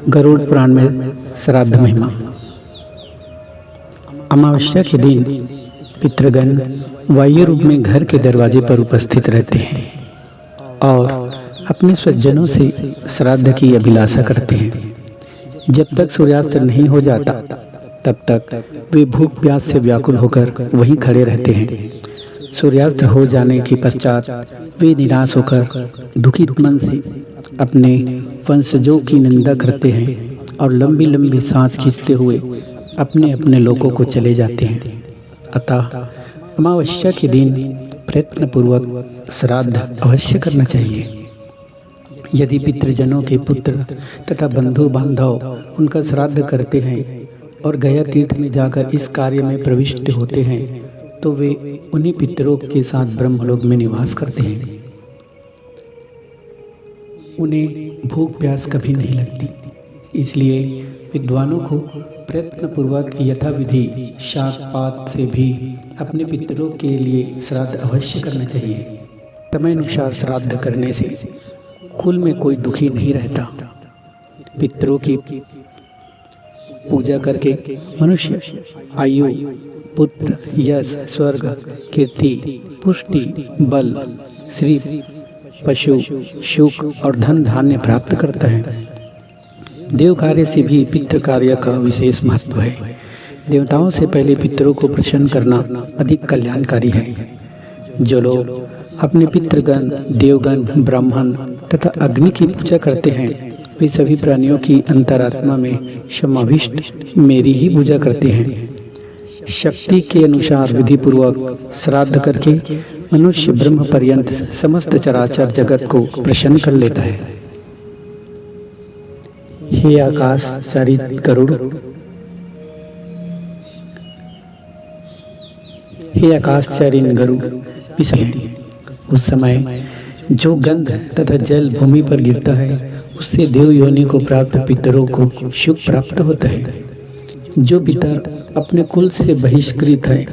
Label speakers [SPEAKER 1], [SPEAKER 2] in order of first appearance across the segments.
[SPEAKER 1] गरुड़ पुराण में श्राद्ध महिमा। अमावस्या के दिन पितृगण वायु रूप में घर के दरवाजे पर उपस्थित रहते हैं और अपने स्वजनों से श्राद्ध की अभिलाषा करते हैं। जब तक सूर्यास्त नहीं हो जाता तब तक वे भूख प्यास से व्याकुल होकर वहीं खड़े रहते हैं। सूर्यास्त हो जाने के पश्चात वे निराश होकर दुखी मन से अपने वंशजों की निंदा करते हैं और लंबी लंबी सांस खींचते हुए अपने अपने लोकों को चले जाते हैं। अतः अमावस्या के दिन प्रयत्नपूर्वक श्राद्ध अवश्य करना चाहिए। यदि पितृजनों के पुत्र तथा बंधु बांधव उनका श्राद्ध करते हैं और गया तीर्थ में जाकर इस कार्य में प्रविष्ट होते हैं तो वे उन्हीं पितरों के साथ ब्रह्मलोक में निवास करते हैं। उन्हें भूख प्यास कभी नहीं लगती। इसलिए विद्वानों को प्रयत्नपूर्वक यथाविधि शाक पात से भी अपने पितरों के लिए श्राद्ध अवश्य करना चाहिए। समयानुसार श्राद्ध करने से कुल में कोई दुखी नहीं रहता। पितरों की पूजा करके मनुष्य आयु, पुत्र, यश, स्वर्ग, कीर्ति, पुष्टि, बल, श्री, पशु, सुख और धन धान्य प्राप्त करता है। देव कार्य से भी पितृ कार्य का विशेष महत्व है। देवताओं से पहले पितरों को प्रसन्न करना अधिक कल्याणकारी है। जो लोग अपने पितृगण, देवगण, ब्राह्मण तथा अग्नि की पूजा करते हैं वे सभी प्राणियों की अंतरात्मा में समाविष्ट मेरी ही पूजा करते हैं। शक्ति के अनुसार विधि पूर्वक श्राद्ध करके मनुष्य ब्रह्म पर्यंत समस्त चराचर जगत को प्रसन्न कर लेता है। हे आकाशचारी गरुड़, हे आकाशचारी गरुड़ विषय, उस समय जो गंध तथा जल भूमि पर गिरता है उससे देव योनि को प्राप्त पितरों को सुख प्राप्त होता है। जो पितर अपने कुल से बहिष्कृत है,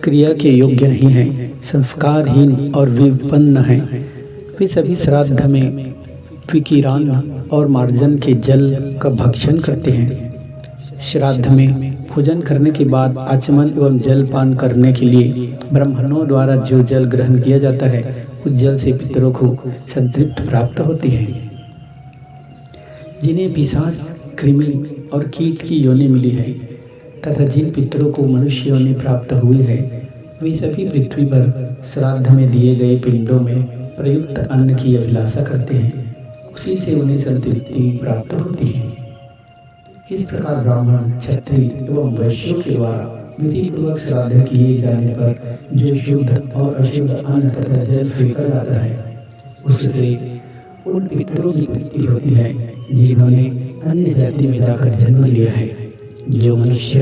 [SPEAKER 1] क्रिया के योग्य नहीं है, संस्कारहीन और विपन्न है, वे सभी श्राद्ध में विकिरान और मार्जन के जल का भक्षण करते हैं। श्राद्ध में भोजन करने के बाद आचमन एवं जल पान करने के लिए ब्राह्मणों द्वारा जो जल ग्रहण किया जाता है उस जल से पितरों को संतृप्ति प्राप्त होती है। जिन्हें पिशाच, कृमि और कीट की योनि मिली है तथा जिन पितरों को मनुष्य योनि प्राप्त हुई है वे सभी पृथ्वी पर श्राद्ध में दिए गए पिंडों में प्रयुक्त अन्न की अभिलाषा करते हैं। उसी से उन्हें संतृप्ति प्राप्त होती है। इस प्रकार ब्राह्मण, क्षत्रिय एवं वैश्यों के द्वारा विधि पूर्वक श्राद्ध किए जाने पर जो शुद्ध और अशुद्ध अन्न तथा जल फेंका जाता है उससे उन पितरों की तृप्ति होती है जिन्होंने अन्य जाति में जाकर जन्म लिया है। जो मनुष्य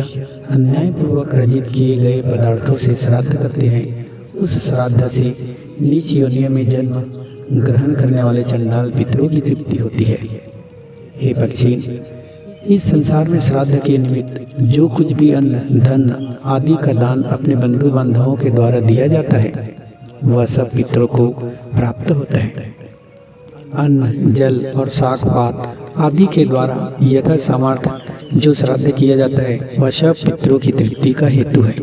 [SPEAKER 1] अन्यायपूर्वक अर्जित किए गए पदार्थों से श्राद्ध करते हैं उस श्राद्ध से नीच योनियों में जन्म ग्रहण करने वाले चंडाल पितरों की तृप्ति होती है। हे पक्षी, इस संसार में श्राद्ध के निमित्त जो कुछ भी अन्न, धन आदि का दान अपने बंधु बांधवों के द्वारा दिया जाता है वह सब पितरों को प्राप्त होता है। अन्न, जल और शाक पात आदि के द्वारा यथा सामर्थ्य जो श्राद्ध किया जाता है वह सब पितरों की तृप्ति का हेतु है।